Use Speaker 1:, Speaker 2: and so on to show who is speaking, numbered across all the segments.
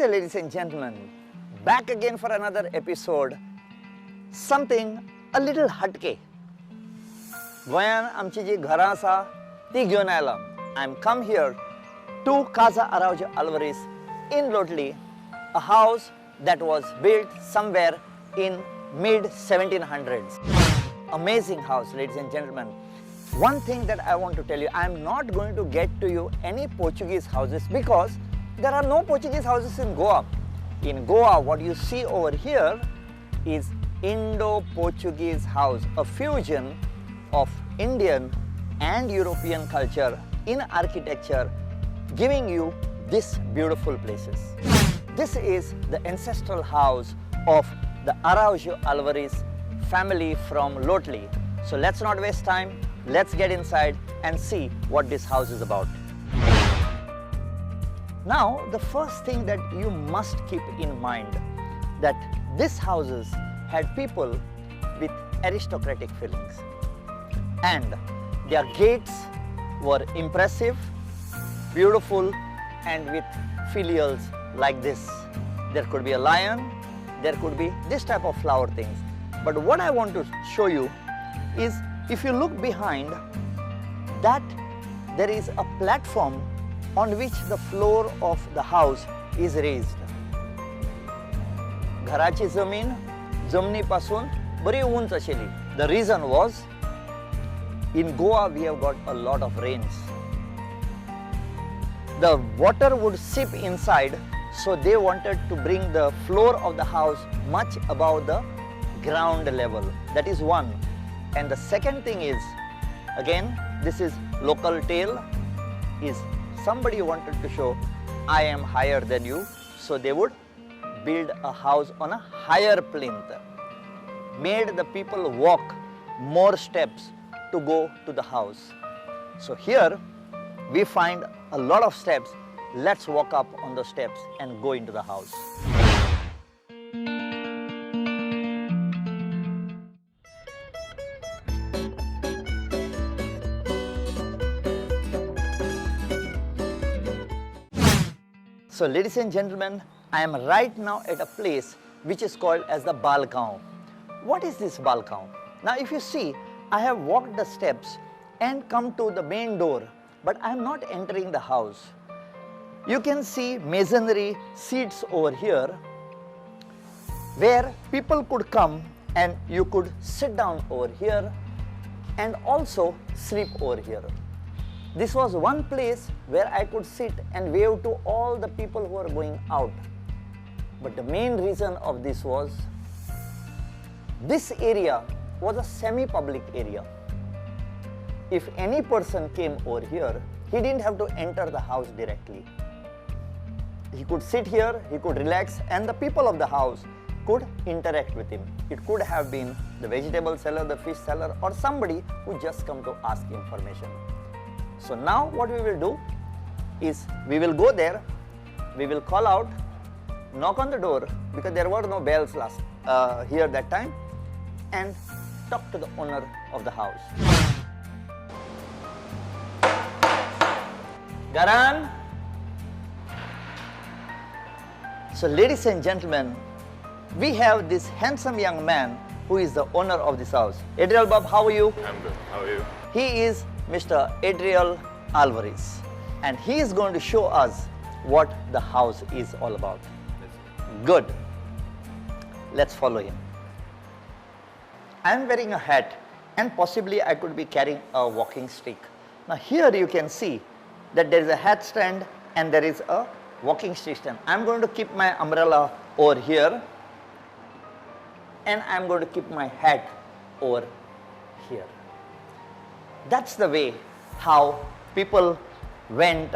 Speaker 1: Namaste ladies and gentlemen, back again for another episode, something a little hatke. Goyan amchi ji ghara sa ti gyon ayla. I'm come here to Casa Araujo Alvares in Loutolim, a house that was built somewhere in mid 1700s. Amazing house, ladies and gentlemen. One thing that I want to tell you, I'm not going to get to you any Portuguese houses because there are no Portuguese houses in Goa. In Goa, what you see over here is Indo-Portuguese house, a fusion of Indian and European culture in architecture, giving you these beautiful places. This is the ancestral house of the Araujo Alvares family from Loutolim. So let's not waste time, let's get inside and see what this house is about. Now, the first thing that you must keep in mind that these houses had people with aristocratic feelings, and their gates were impressive, beautiful, and with filials like this. There could be a lion, there could be this type of flower things. But what I want to show you is, if you look behind that, there is a platform on which the floor of the house is raised. घराची जमीन जमनीपासून बरी उंच आशिल्ली. The reason was, in Goa we have got a lot of rains. The water would seep inside, so they wanted to bring the floor of the house much above the ground level. That is one. And the second thing is, again, this is local tale, is somebody wanted to show I am higher than you, so they would build a house on a higher plinth, made the people walk more steps to go to the house. So here we find a lot of steps. Let's walk up on the steps and go into the house. So ladies and gentlemen, I am right now at a place which is called as the balcony. What is this balcony? Now if you see, I have walked the steps and come to the main door, but I am not entering the house. You can see masonry seats over here where people could come and you could sit down over here and also sleep over here. This was one place where I could sit and wave to all the people who are going out. But the main reason of this was, this area was a semi-public area. If any person came over here, he didn't have to enter the house directly. He could sit here, he could relax, and the people of the house could interact with him. It could have been the vegetable seller, the fish seller, or somebody who just come to ask information. So now what we will do is, we will go there, we will call out, knock on the door, because there were no bells here that time, and talk to the owner of the house. Garan? So ladies and gentlemen, we have this handsome young man who is the owner of this house. Adriel Bob, how are you?
Speaker 2: I'm good. How are you?
Speaker 1: He is Mr. Adriel Alvares, and he is going to show us what the house is all about. Good. Let's follow him. I am wearing a hat, and possibly I could be carrying a walking stick. Now here you can see that there is a hat stand and there is a walking stick stand. I am going to keep my umbrella over here, and I am going to keep my hat over here. That's the way how people went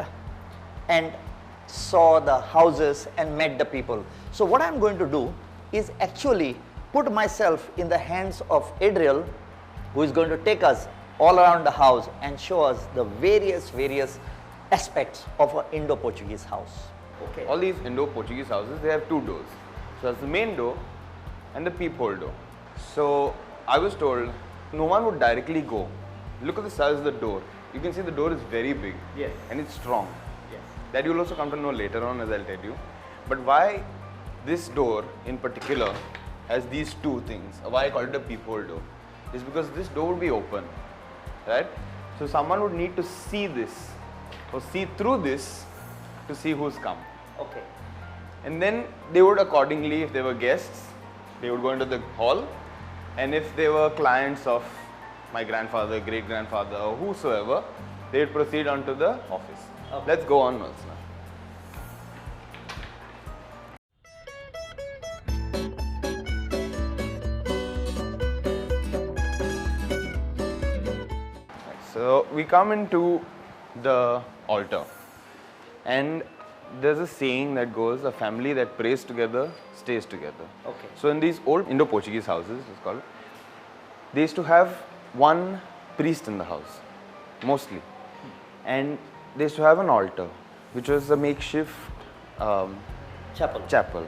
Speaker 1: and saw the houses and met the people. So what I'm going to do is actually put myself in the hands of Adriel, who is going to take us all around the house and show us the various aspects of an Indo-Portuguese house. Okay.
Speaker 2: All these Indo-Portuguese houses, they have two doors. So that's the main door and the peephole door. So I was told no one would directly go. Look at the size of the door. You can see the door is very big.
Speaker 1: Yes.
Speaker 2: And it's strong.
Speaker 1: Yes.
Speaker 2: That you'll also come to know later on, as I'll tell you. But why this door in particular has these two things, why I call it a peephole door, is because this door would be open, right? So someone would need to see this or see through this to see who's come.
Speaker 1: Okay.
Speaker 2: And then they would accordingly, if they were guests, they would go into the hall, and if they were clients of my grandfather, great grandfather, or whosoever, they would proceed on to the office.
Speaker 1: Okay.
Speaker 2: Let's go onwards now. So we come into the altar, and there's a saying that goes, a family that prays together stays together.
Speaker 1: Okay.
Speaker 2: So in these old Indo-Portuguese houses, it's called, they used to have one priest in the house, mostly. And they used to have an altar, which was a makeshift chapel.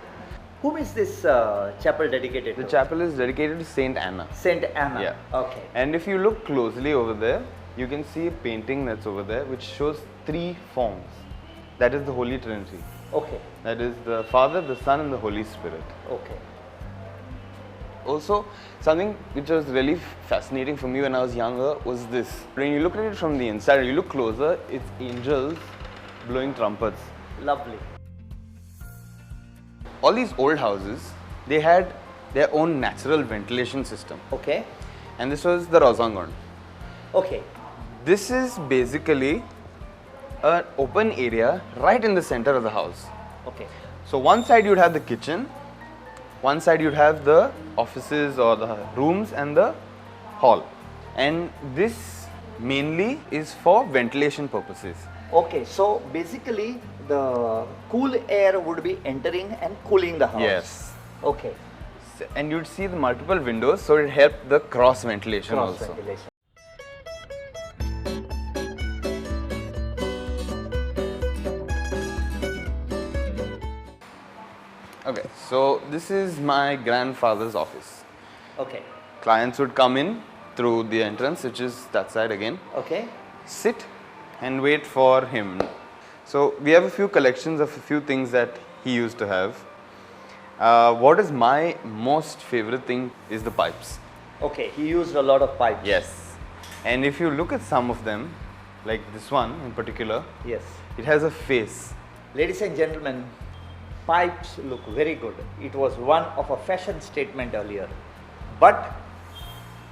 Speaker 1: Whom is this chapel dedicated
Speaker 2: The
Speaker 1: to?
Speaker 2: chapel is dedicated to Saint Anna.
Speaker 1: Saint Anna.
Speaker 2: Yeah.
Speaker 1: Okay.
Speaker 2: And if you look closely over there, you can see a painting that's over there which shows three forms. That is the Holy Trinity.
Speaker 1: Okay.
Speaker 2: That is the Father, the Son, and the Holy Spirit.
Speaker 1: Okay.
Speaker 2: Also, something which was really fascinating for me when I was younger was this. When you look at it from the inside, you look closer, it's angels blowing trumpets.
Speaker 1: Lovely.
Speaker 2: All these old houses, they had their own natural ventilation system.
Speaker 1: Okay.
Speaker 2: And this was the Rozangon.
Speaker 1: Okay.
Speaker 2: This is basically an open area right in the center of the house.
Speaker 1: Okay.
Speaker 2: So one side you'd have the kitchen, one side you'd have the offices or the rooms and the hall. And this mainly is for ventilation purposes.
Speaker 1: Okay. So basically, the cool air would be entering and cooling the house.
Speaker 2: Yes.
Speaker 1: Okay.
Speaker 2: And you'd see the multiple windows, so it helped the cross ventilation
Speaker 1: Cross
Speaker 2: also.
Speaker 1: ventilation.
Speaker 2: Okay, so this is my grandfather's office.
Speaker 1: Okay.
Speaker 2: Clients would come in through the entrance, which is that side again,
Speaker 1: Okay.
Speaker 2: sit and wait for him. So we have a few collections of a few things that he used to have. What is my most favorite thing is the pipes.
Speaker 1: Okay. He used a lot of pipes.
Speaker 2: Yes. And if you look at some of them, like this one in particular,
Speaker 1: Yes.
Speaker 2: it has a face.
Speaker 1: Ladies and gentlemen, pipes look very good. It was one of a fashion statement earlier. But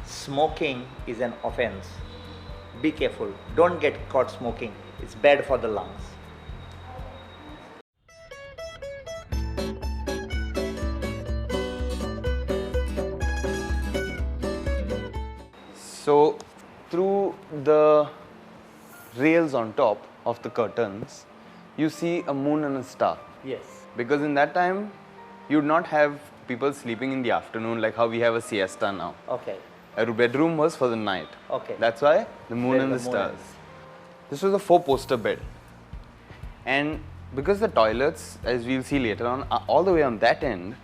Speaker 1: smoking is an offense. Be careful. Don't get caught smoking. It's bad for the lungs.
Speaker 2: So through the rails on top of the curtains, you see a moon and a star.
Speaker 1: Yes.
Speaker 2: Because in that time, you would not have people sleeping in the afternoon like how we have a siesta now.
Speaker 1: Okay.
Speaker 2: A bedroom was for the night.
Speaker 1: Okay.
Speaker 2: That's why the moon
Speaker 1: There's
Speaker 2: and the
Speaker 1: the moon
Speaker 2: stars.
Speaker 1: and-
Speaker 2: This was a 4-poster bed. And because the toilets, as we'll see later on, are all the way on that end,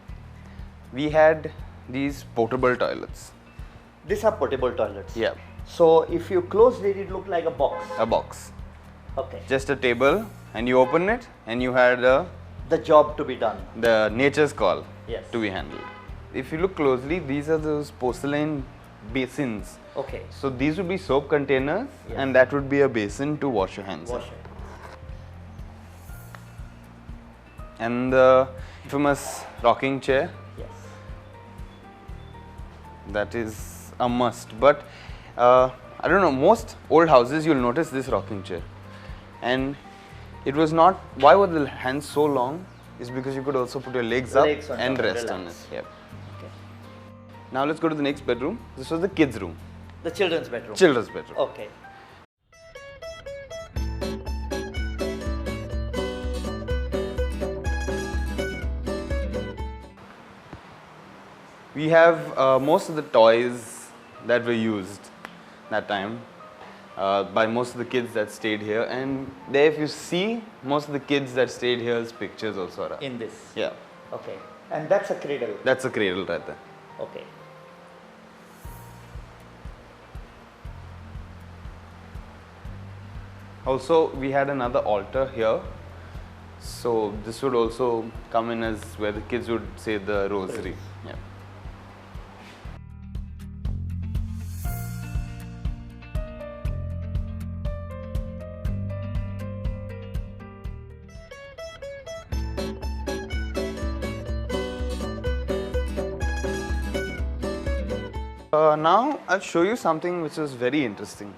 Speaker 2: we had these portable toilets.
Speaker 1: These are portable toilets.
Speaker 2: Yeah,
Speaker 1: So if you closed it, it looked like a box.
Speaker 2: a box.
Speaker 1: Okay.
Speaker 2: Just a table, and you open it, and you had
Speaker 1: The job to be done.
Speaker 2: the nature's call
Speaker 1: Yes.
Speaker 2: to be handled. If you look closely, these are those porcelain basins.
Speaker 1: Okay.
Speaker 2: So these would be soap containers,
Speaker 1: Yes.
Speaker 2: and that would be a basin to wash your hands in.
Speaker 1: Wash it.
Speaker 2: And the infamous rocking chair,
Speaker 1: Yes.
Speaker 2: that is a must. But I don't know, most old houses you'll notice this rocking chair. And it was not, why were the hands so long? Is because you could also put your legs up
Speaker 1: Legs on
Speaker 2: and
Speaker 1: top and
Speaker 2: rest on it.
Speaker 1: relax.
Speaker 2: Yep.
Speaker 1: Okay.
Speaker 2: Now let's go to the next bedroom. This was the kids' room,
Speaker 1: The children's bedroom.
Speaker 2: children's bedroom.
Speaker 1: Okay.
Speaker 2: We have most of the toys that were used that time by most of the kids that stayed here, and there if you see, most of the kids that stayed here's pictures also are.
Speaker 1: In this.
Speaker 2: Yeah,
Speaker 1: Okay. And that's a cradle.
Speaker 2: that's a cradle right there.
Speaker 1: Okay.
Speaker 2: Also, we had another altar here So this would also come in as where the kids would say the rosary. Yeah. Now I'll show you something which is very interesting.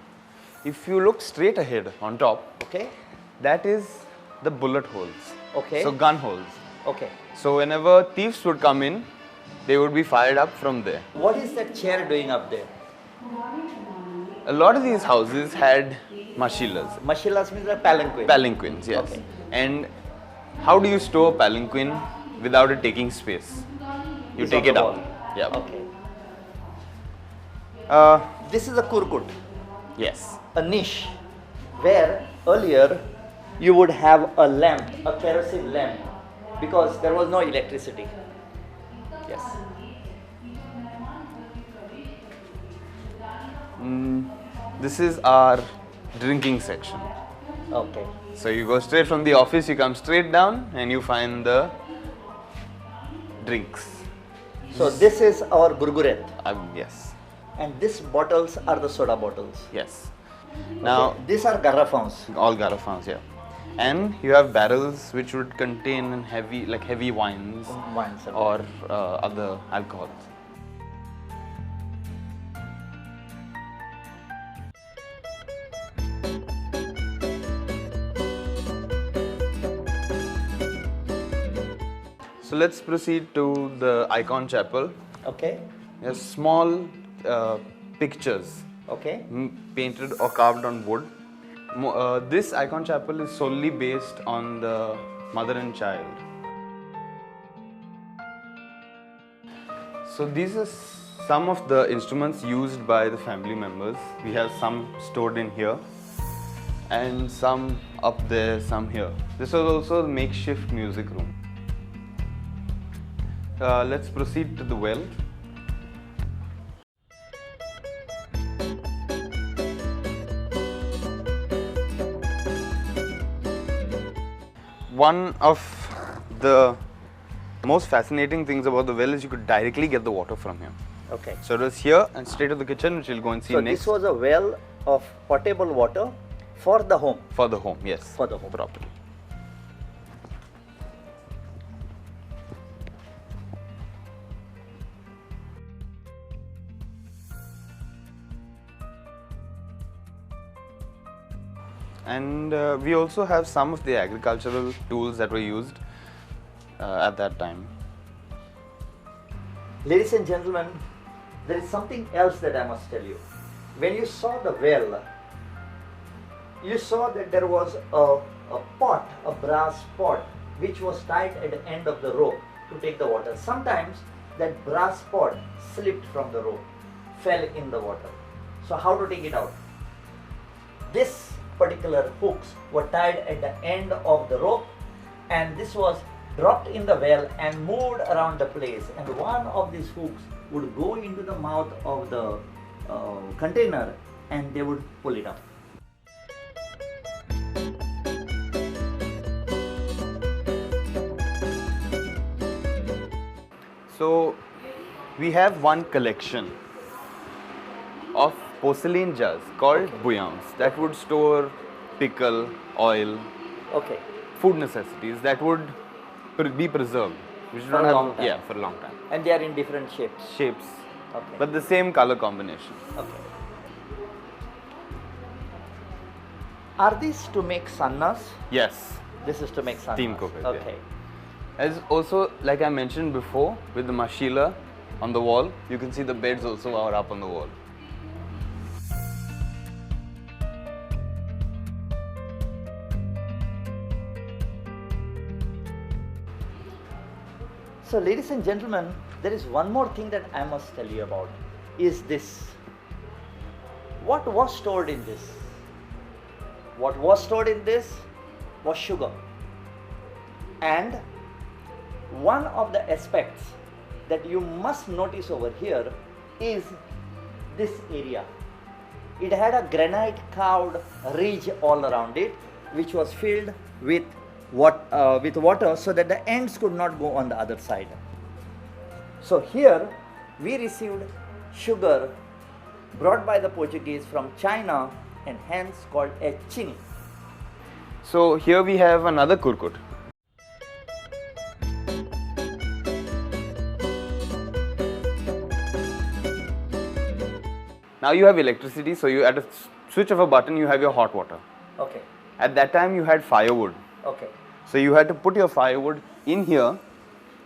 Speaker 2: If you look straight ahead on top,
Speaker 1: Okay.
Speaker 2: that is the bullet holes.
Speaker 1: Okay.
Speaker 2: So gun holes.
Speaker 1: Okay.
Speaker 2: So whenever thieves would come in, they would be fired up from there.
Speaker 1: What is that chair doing up there?
Speaker 2: A lot of these houses had mashilas,
Speaker 1: Mashilas means a palanquin.
Speaker 2: palanquins, yes.
Speaker 1: Okay.
Speaker 2: And how do you store a palanquin without it taking space? You
Speaker 1: It's
Speaker 2: take
Speaker 1: on
Speaker 2: it
Speaker 1: the
Speaker 2: up.
Speaker 1: wall.
Speaker 2: Yeah.
Speaker 1: Okay.
Speaker 2: Uh,
Speaker 1: This is a kurkut,
Speaker 2: yes.
Speaker 1: a niche where earlier you would have a lamp, a kerosene lamp, because there was no electricity. Yes.
Speaker 2: This is our drinking section.
Speaker 1: Okay.
Speaker 2: So you go straight from the office, you come straight down and you find the drinks.
Speaker 1: So this is our gurguret,
Speaker 2: Yes.
Speaker 1: and these bottles are the soda bottles.
Speaker 2: Yes. Now,
Speaker 1: Okay. These are garrafons.
Speaker 2: all garrafons, yeah. And you have barrels which would contain heavy wines
Speaker 1: Wines and-
Speaker 2: or other alcohols. So let's proceed to the icon chapel.
Speaker 1: Okay.
Speaker 2: There's small pictures
Speaker 1: Okay.
Speaker 2: painted or carved on wood. This icon chapel is solely based on the mother and child. So these are some of the instruments used by the family members. We have some stored in here and some up there, some here. This was also the makeshift music room. Let's proceed to the well. One of the most fascinating things about the well is you could directly get the water from here.
Speaker 1: Okay.
Speaker 2: So it was here and straight to the kitchen, which we'll go and see
Speaker 1: So
Speaker 2: next.
Speaker 1: this was a well of potable water for the home.
Speaker 2: For the home, yes.
Speaker 1: For the home.
Speaker 2: Properly. And we also have some of the agricultural tools that were used at that time.
Speaker 1: Ladies and gentlemen, there is something else that I must tell you. When you saw the well, you saw that there was a pot, a brass pot, which was tied at the end of the rope to take the water. Sometimes that brass pot slipped from the rope, fell in the water. So how to take it out? This particular hooks were tied at the end of the rope, and this was dropped in the well and moved around the place, and one of these hooks would go into the mouth of the container and they would pull it up.
Speaker 2: So we have one collection of porcelain jars called bouillons that would store pickle, oil,
Speaker 1: Okay.
Speaker 2: food necessities that would be preserved. Which
Speaker 1: For
Speaker 2: don't
Speaker 1: a
Speaker 2: have,
Speaker 1: long time.
Speaker 2: Yeah, for a long time.
Speaker 1: And they are in different shapes.
Speaker 2: Shapes,
Speaker 1: Okay.
Speaker 2: but the same color combination.
Speaker 1: Okay. Are these to make sannas?
Speaker 2: Yes.
Speaker 1: This is to make sannas.
Speaker 2: Steam cooked, yeah.
Speaker 1: Okay.
Speaker 2: As also, like I mentioned before, with the mashila on the wall, you can see the beds also are up on the wall.
Speaker 1: So, ladies and gentlemen, there is one more thing that I must tell you about. Is this? What was stored in this? What was stored in this was sugar. And one of the aspects that you must notice over here is this area. It had a granite carved ridge all around it, which was filled with with water so that the ants could not go on the other side. So here we received sugar brought by the Portuguese from China and hence called a ching.
Speaker 2: So here we have another kurkut. Now you have electricity, so you at a switch of a button you have your hot water.
Speaker 1: Okay.
Speaker 2: At that time you had firewood.
Speaker 1: Okay.
Speaker 2: So you had to put your firewood in here,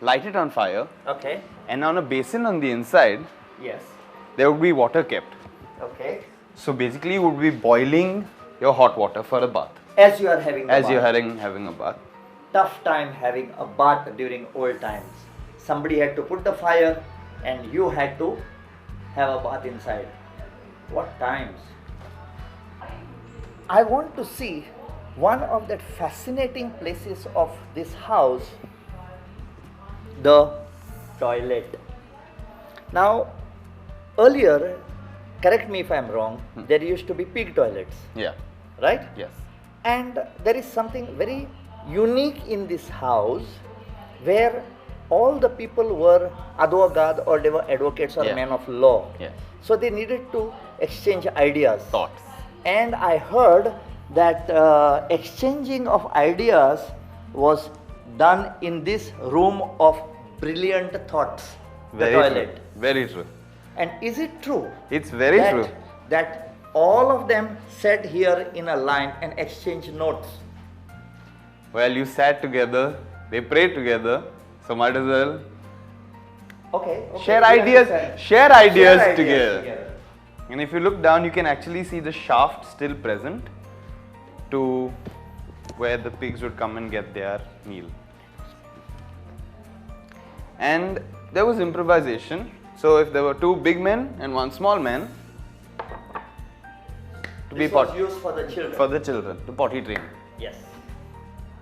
Speaker 2: light it on fire,
Speaker 1: Okay.
Speaker 2: and on a basin on the inside
Speaker 1: Yes.
Speaker 2: there would be water kept.
Speaker 1: Okay.
Speaker 2: So basically you would be boiling your hot water for a bath.
Speaker 1: As you are having a
Speaker 2: As
Speaker 1: bath.
Speaker 2: you're having a bath.
Speaker 1: Tough time having a bath during old times. Somebody had to put the fire and you had to have a bath inside. What times? I want to see one of the fascinating places of this house, the toilet. Now, earlier, correct me if I am wrong, there used to be pig toilets,
Speaker 2: Yeah.
Speaker 1: right?
Speaker 2: Yes.
Speaker 1: And there is something very unique in this house where all the people were advocate or they were advocates or
Speaker 2: Yeah.
Speaker 1: men of law.
Speaker 2: Yes.
Speaker 1: So they needed to exchange ideas.
Speaker 2: Thoughts.
Speaker 1: And I heard that exchanging of ideas was done in this room of brilliant thoughts, the toilet.
Speaker 2: True. Very true.
Speaker 1: And is it true?
Speaker 2: It's very
Speaker 1: that,
Speaker 2: true.
Speaker 1: That all of them sat here in a line and exchanged notes.
Speaker 2: Well, you sat together, they prayed together, so might as well
Speaker 1: Okay.
Speaker 2: share
Speaker 1: we
Speaker 2: ideas,
Speaker 1: understand.
Speaker 2: share ideas
Speaker 1: Share
Speaker 2: together. And if you look down, you can actually see the shaft still present to where the pigs would come and get their meal. And there was improvisation. So if there were two big men and one small man, to be
Speaker 1: This was used for the children.
Speaker 2: to potty train.
Speaker 1: Yes.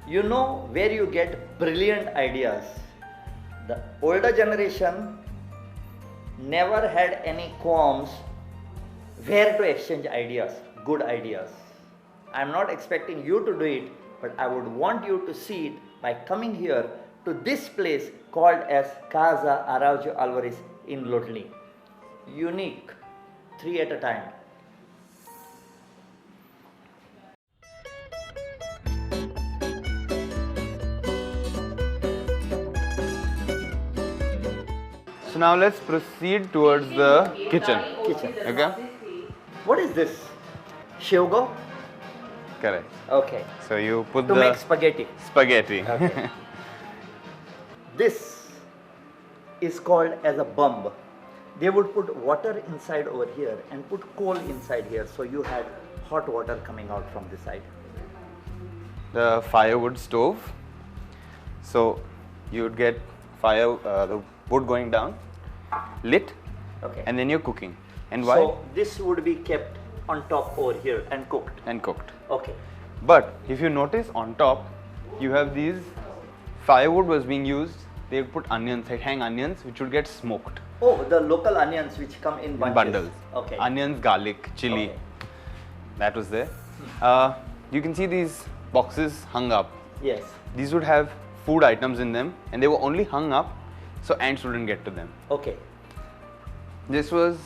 Speaker 1: You know where you get brilliant ideas. The older generation never had any qualms where to exchange ideas, good ideas. I am not expecting you to do it, but I would want you to see it by coming here to this place called as Casa Araujo Alvares in Loutolim. Unique, 3 at a time.
Speaker 2: So now let's proceed towards the kitchen.
Speaker 1: Kitchen.
Speaker 2: Okay?
Speaker 1: What is this? Shogo?
Speaker 2: Correct.
Speaker 1: Okay.
Speaker 2: So you put
Speaker 1: To
Speaker 2: the
Speaker 1: make spaghetti.
Speaker 2: spaghetti.
Speaker 1: Okay. This is called as a bumb. They would put water inside over here and put coal inside here, so you had hot water coming out from this side.
Speaker 2: The firewood stove. So you would get the wood going down, lit,
Speaker 1: Okay.
Speaker 2: and then you're cooking. And why?
Speaker 1: So this would be kept on top over here and cooked.
Speaker 2: And cooked.
Speaker 1: Okay.
Speaker 2: But if you notice on top, you have these firewood was being used. They would put onions, they'd hang onions, which would get smoked
Speaker 1: Oh, the local onions which come in
Speaker 2: in
Speaker 1: bunches.
Speaker 2: bundles.
Speaker 1: Okay.
Speaker 2: Onions, garlic, chili.
Speaker 1: Okay.
Speaker 2: That was there. You can see these boxes hung up.
Speaker 1: Yes.
Speaker 2: These would have food items in them, and they were only hung up so ants wouldn't get to them.
Speaker 1: Okay.
Speaker 2: This was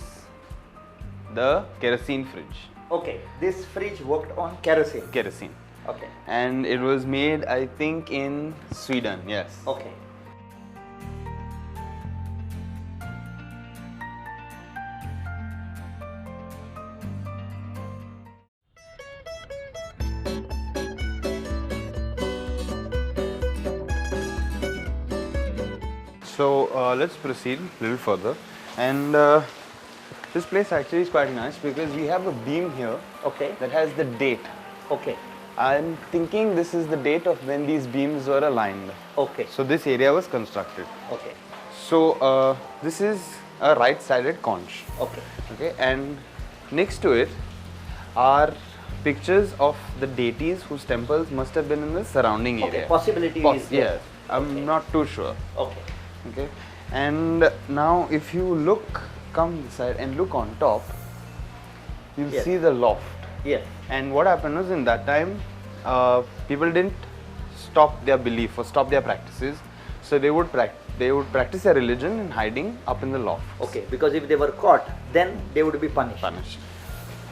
Speaker 2: the kerosene fridge.
Speaker 1: Okay. This fridge worked on kerosene.
Speaker 2: Kerosene.
Speaker 1: Okay.
Speaker 2: And it was made, I think, in Sweden. Yes.
Speaker 1: Okay.
Speaker 2: So let's proceed a little further. And this place actually is quite nice because we have a beam here
Speaker 1: Okay.
Speaker 2: that has the date.
Speaker 1: Okay.
Speaker 2: I'm thinking this is the date of when these beams were aligned.
Speaker 1: Okay.
Speaker 2: So this area was constructed.
Speaker 1: Okay.
Speaker 2: So this is a right-sided conch.
Speaker 1: Okay.
Speaker 2: Okay, and next to it are pictures of the deities whose temples must have been in the surrounding
Speaker 1: Okay.
Speaker 2: area.
Speaker 1: Possibility is there.
Speaker 2: Yes, I'm
Speaker 1: Okay.
Speaker 2: not too sure.
Speaker 1: Okay.
Speaker 2: Okay, and now if you come this side and look on top, you'll
Speaker 1: Yes.
Speaker 2: see the loft.
Speaker 1: Yes.
Speaker 2: And what happened was in that time, people didn't stop their belief or stop their practices. So they would practice their religion in hiding up in the loft.
Speaker 1: Okay, because if they were caught, then they would be punished.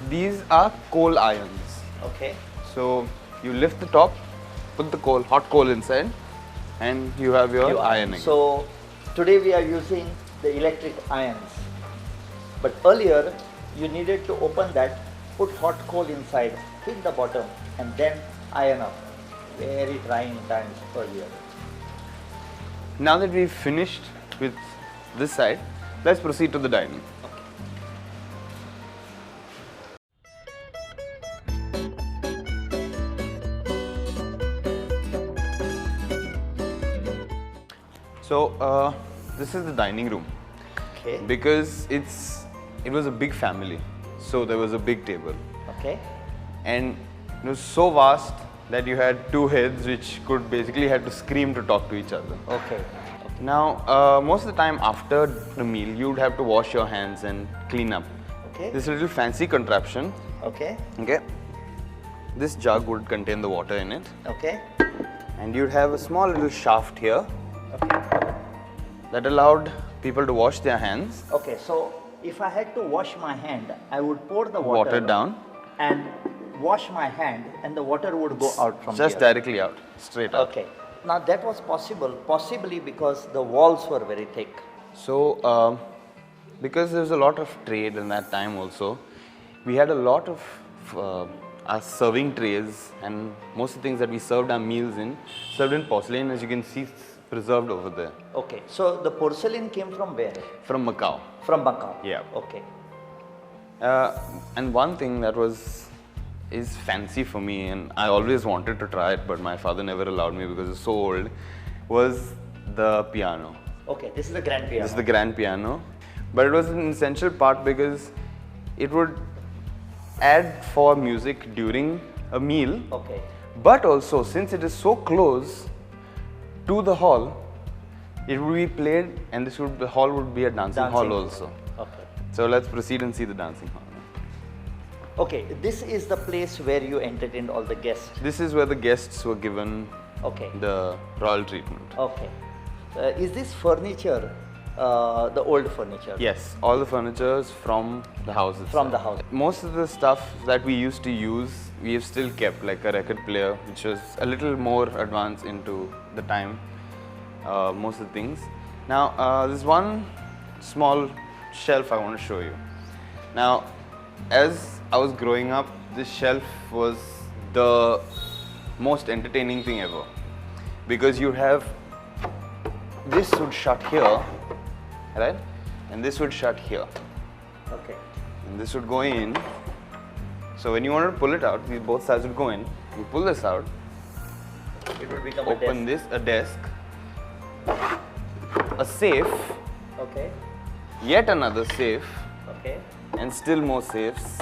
Speaker 2: These are coal irons.
Speaker 1: Okay.
Speaker 2: So you lift the top, put the coal, hot coal inside, and you have your ironing.
Speaker 1: So today we are using the electric irons, but earlier you needed to open that, put hot coal inside, hit the bottom, and then iron up. Very trying times earlier.
Speaker 2: Now that we've finished with this side, let's proceed to the dining. So this is the dining room.
Speaker 1: Okay.
Speaker 2: Because it was a big family, so there was a big table.
Speaker 1: Okay.
Speaker 2: And it was so vast that you had two heads which could basically had to scream to talk to each other.
Speaker 1: Okay.
Speaker 2: Now, most of the time after the meal, you would have to wash your hands and clean up.
Speaker 1: Okay.
Speaker 2: This little fancy contraption.
Speaker 1: Okay.
Speaker 2: Okay. This jug would contain the water in it.
Speaker 1: Okay.
Speaker 2: And you'd have a small little shaft here.
Speaker 1: Okay.
Speaker 2: That allowed people to wash their hands.
Speaker 1: Okay, so if I had to wash my hand, I would pour the water
Speaker 2: down
Speaker 1: and wash my hand, and the water would go out from
Speaker 2: just
Speaker 1: here.
Speaker 2: directly out, straight out.
Speaker 1: Okay. Now that was possible, possibly because the walls were very thick.
Speaker 2: So, because there was a lot of trade in that time also, we had a lot of our serving trays, and most of the things that we served our meals in, served in porcelain, as you can see, preserved over there.
Speaker 1: Okay, so the porcelain came from where?
Speaker 2: From Macau.
Speaker 1: From Macau?
Speaker 2: Yeah.
Speaker 1: Okay.
Speaker 2: And one thing that is fancy for me, and I always wanted to try it, but my father never allowed me because it's so old, was the piano.
Speaker 1: Okay, this is the grand piano.
Speaker 2: This is the grand piano. But it was an essential part because it would add for music during a meal.
Speaker 1: Okay.
Speaker 2: But also, since it is so close to the hall, it would be played, and the hall would be a dancing hall also.
Speaker 1: Okay.
Speaker 2: So let's proceed and see the dancing hall.
Speaker 1: Okay, this is the place where you entertained all the guests.
Speaker 2: This is where the guests were given the royal treatment.
Speaker 1: Okay. Is this furniture the old furniture?
Speaker 2: Yes, all the furniture is from the house itself.
Speaker 1: From the house.
Speaker 2: Most of the stuff that we used to use, we have still kept, like a record player, which was a little more advanced into the time, most of the things. Now, there's one small shelf I want to show you. Now, as I was growing up, this shelf was the most entertaining thing ever, because you have, this would shut here, right? And this would shut here.
Speaker 1: Okay.
Speaker 2: And this would go in. So when you wanted to pull it out, these both sides would go in. You pull this out.
Speaker 1: It would become
Speaker 2: open a desk, a safe.
Speaker 1: Okay.
Speaker 2: Yet another safe.
Speaker 1: Okay.
Speaker 2: And still more safes.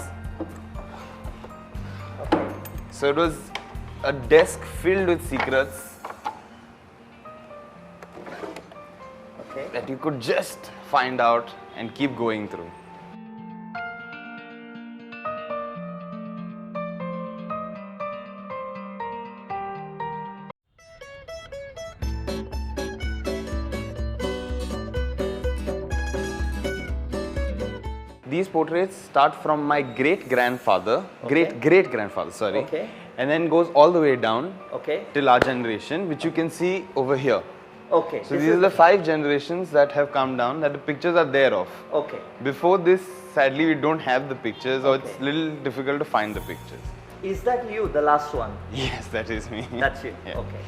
Speaker 1: Okay.
Speaker 2: So it was a desk filled with secrets.
Speaker 1: Okay.
Speaker 2: That you could just find out and keep going through. These portraits start from my great-grandfather, great-great-grandfather, sorry,
Speaker 1: Okay.
Speaker 2: and then goes all the way down
Speaker 1: Okay.
Speaker 2: till our generation, which you can see over here.
Speaker 1: Okay.
Speaker 2: So these are the 5 generations that have come down that the pictures are there of.
Speaker 1: Okay.
Speaker 2: Before this, sadly, we don't have the pictures, or it's a little difficult to find the pictures.
Speaker 1: Is that you, the last one?
Speaker 2: Yes, that is me.
Speaker 1: That's you.
Speaker 2: Yeah.
Speaker 1: Okay.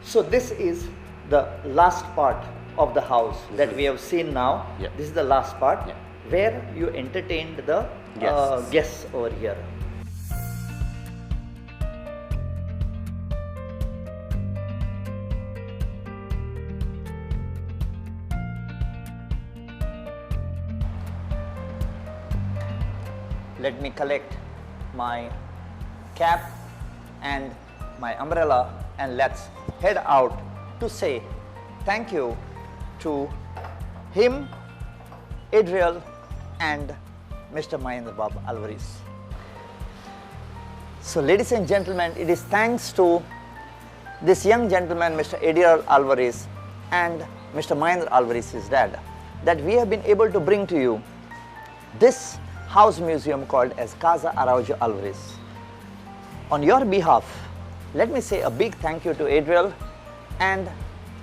Speaker 1: So this is the last part of the house that we have seen now.
Speaker 2: Yeah.
Speaker 1: This is the last part
Speaker 2: Yeah.
Speaker 1: where you entertained the guests over here. Let me collect my cap and my umbrella, and let's head out to say thank you to him, Adriel, and Mr. Mahendrabab Alvares. So ladies and gentlemen, it is thanks to this young gentleman, Mr. Adriel Alvarez, and Mr. Mahendra Alvarez, his dad, that we have been able to bring to you this house museum called as Casa Araujo Alvares. On your behalf, let me say a big thank you to Adriel and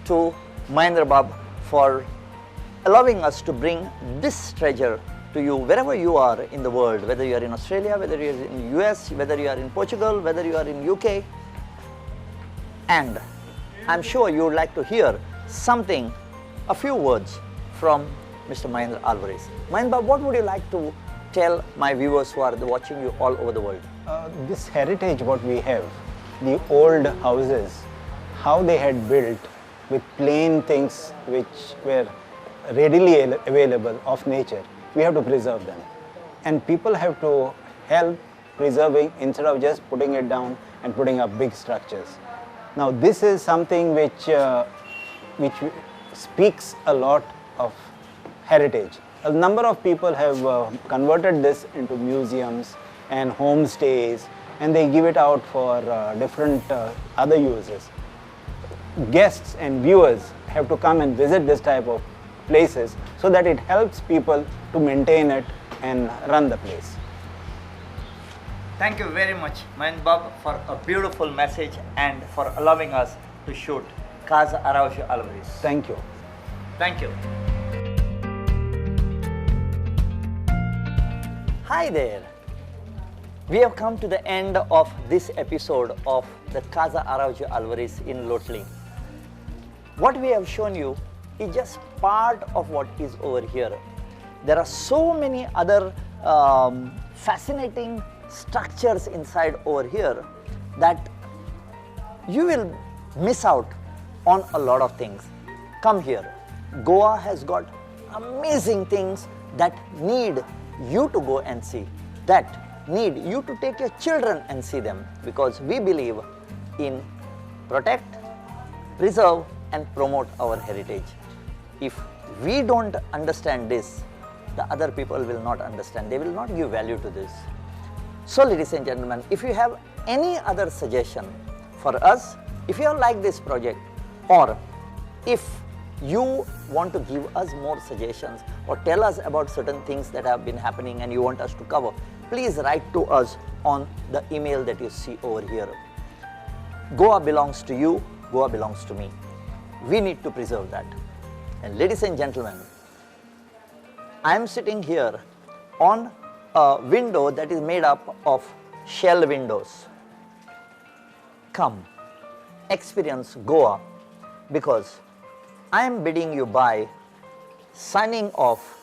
Speaker 1: to Mahendra Bab for allowing us to bring this treasure to you wherever you are in the world, whether you are in Australia, whether you are in US, whether you are in Portugal, whether you are in UK. And I'm sure you would like to hear something, a few words from Mr. Mahendra Alvarez. Mahendra, what would you like to tell my viewers who are watching you all over the world?
Speaker 3: This heritage what we have, the old houses, how they had built with plain things which were readily available of nature, we have to preserve them. And people have to help preserving instead of just putting it down and putting up big structures. Now this is something which speaks a lot of heritage. A number of people have converted this into museums and homestays, and they give it out for different other uses. Guests and viewers have to come and visit this type of places so that it helps people to maintain it and run the place.
Speaker 1: Thank you very much, Mahendra Bab, for a beautiful message and for allowing us to shoot Casa Araujo Alvares.
Speaker 3: Thank you.
Speaker 1: Thank you. Hi there. We have come to the end of this episode of the Casa Araujo Alvares in Loutolim. What we have shown you is just part of what is over here. There are so many other fascinating structures inside over here that you will miss out on a lot of things. Come here. Goa has got amazing things that need you to go and see, that need you to take your children and see them, because we believe in protect, preserve and promote our heritage. If we don't understand this, the other people will not understand. They will not give value to this. So ladies and gentlemen, if you have any other suggestion for us, if you have liked this project, or if you want to give us more suggestions or tell us about certain things that have been happening and you want us to cover, please write to us on the email that you see over here. Goa belongs to you, Goa belongs to me. We need to preserve that. And ladies and gentlemen, I am sitting here on a window that is made up of shell windows. Come, experience Goa, because I am bidding you bye, signing off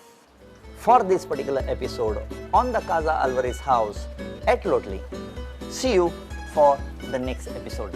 Speaker 1: for this particular episode on the Casa Alvarez house at Loutolim. See you for the next episode.